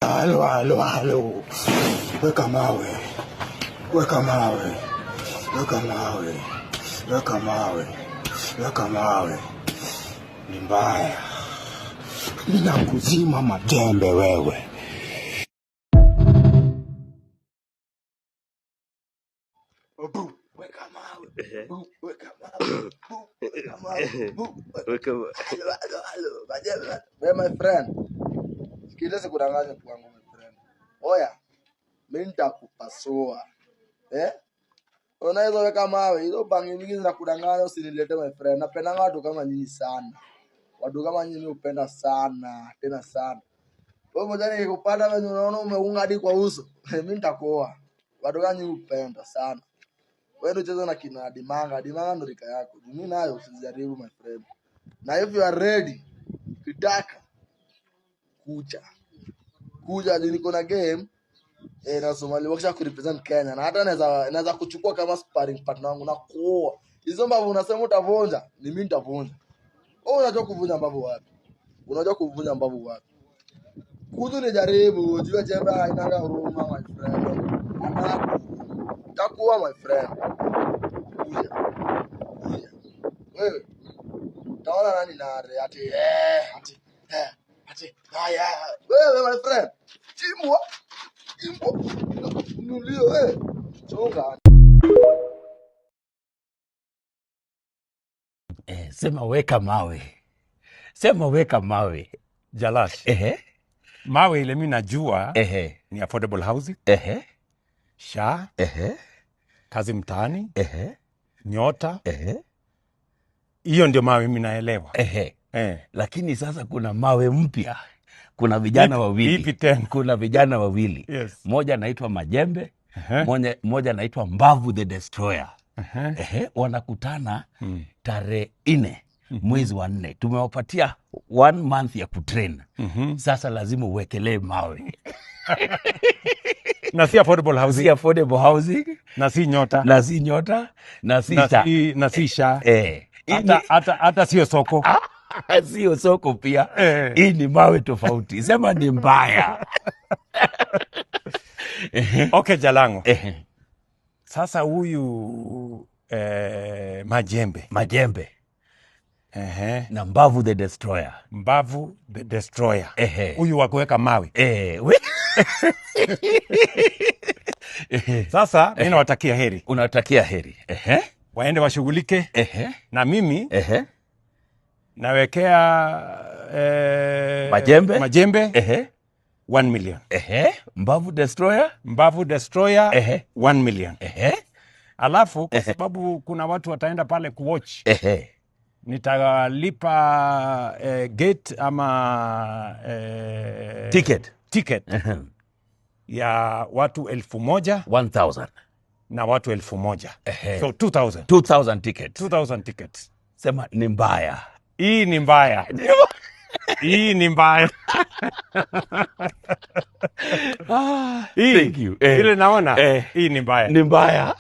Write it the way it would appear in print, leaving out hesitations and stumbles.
Halo. Weka mawe. Ni mbaya. Ninakuzima majembe wewe. Weka mawe. Hey, my friend. Sikiliza kudanganya kwangu my friend. Oya. Mimi nitakupasua. Unaweza weka mawe. Hizo bangi nyingi zinakudanganya usinilete my friend. Napenda watu kama nyinyi sana. Watu kama nyinyi upenda sana, tena sana. Wewe mmoja nikikupata wewe unaona umeunga hadi kwa uso. Mimi nitakuoa. Watu kama nyinyi upenda sana. Wewe ndio cheza na kina Dimanga ndo rika yako. Mimi nayo usijaribu my friend. Na if you are ready, kitaka kuja niko na game na Somalia wakisha kurepresent Kenya na hata naweza kuchukua kama sparring partner wangu na kuoa. Hizo mbavu unasema utavunja, ni mimi nitavunja. Wewe unajua kuvunja mbavu wapi? Kuja ni jaribu, ujue jembe haina huruma my friend. Takuwa my friend. Wewe taona nani nare ati haya. Wewe my friend. Timwa. Nulio wewe. Chonga. Sema weka mawe. Jalash. Mawe ile mimi najua ni affordable housing. SHA. Kazi mtaani. Nyota. Hiyo ndio mawe mimi naelewa. Lakini sasa kuna mawe mpya. Kuna vijana wawili. Kuna vijana wawili. Yes. Moja anaitwa Majembe, moja anaitwa Mbavu the Destroyer. Wanakutana tarehe 4 mwezi wa 4. Tumewapatia 1 month ya kutrain. Sasa lazima uwekelee mawe. Na si affordable housing. Na si nyota. Na si SHA. Hata sio soko. Sio soko pia. Hii ni mawe tofauti. Sema ni mbaya. Okay, Jalango. Sasa huyu Majembe. Na Mbavu the Destroyer. Huyu wa kuweka mawe. Sasa mimi nawatakia heri. Unatakia heri. Waende washughulike. Na mimi nawekea Majembe 1 million. Mbavu Destroyer 1 million. Alafu kwa sababu kuna watu wataenda pale kuwatch. Nitalipa gate ama ticket ya watu 1,000 na watu 1,000. So 2,000. 2,000 tickets. Sema ni mbaya. Hii ni mbaya. Thank you. Ile naona hii ni mbaya.